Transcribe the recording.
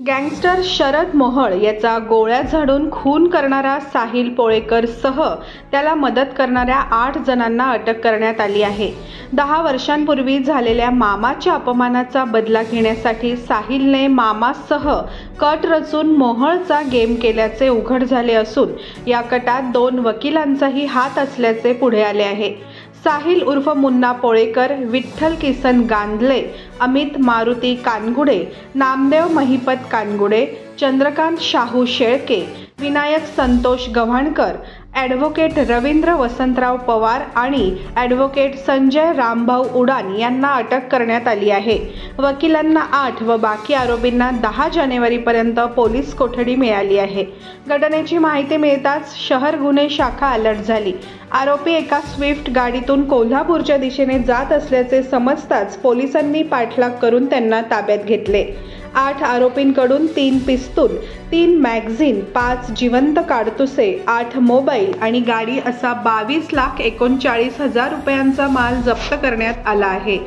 Gangster Sharad Mohol याचा गोळ्या झाडून खून करणारा साहिल पोळेकर सह त्याला मदत करणाऱ्या 8 जणांना अटक करण्यात आली आहे। 10 वर्षांपूर्वी झालेल्या मामाच्या अपमानाचा बदला घेण्यासाठी साहिलने मामासह कट रचून मोहोळचा गेम केल्याचे उघड झाले असून या कटात 2 वकिलांचाही हात असल्याचे पुढे आले आहे। साहिल उर्फ मुन्ना पोळेकर, विठ्ठल किसन गांधले, अमित मारुती कानगुडे, नामदेव महिपत कानगुडे, चंद्रकांत शाहू शेळके, विनायक संतोष गव्हाणकर, ॲडव्होकेट रवींद्र वसंतराव पवार आणि ॲडव्होकेट संजय रामभाऊ उडान यांना अटक करण्यात आली आहे। वकिलांना 8 व बाकी आरोपींना 10 जानेवारीपर्यंत पोलीस कोठडी मिळाली आहे। घटनेची माहिती मिळताच शहर गुन्हे शाखा अलर्ट झाली। आरोपी एका स्विफ्ट गाडीतून कोल्हापूरच्या दिशेने जात असल्याचे समजताच पोलिसांनी पाठलाग करून त्यांना ताब्यात घेतले। 8 आरोपींकडून 3 पिस्तूल, 3 मॅगझीन, 5 जिवंत काडतुसे, 8 मोबाईल आणि गाडी असा 22,39,000 रुपयांचा माल जप्त करण्यात आला आहे।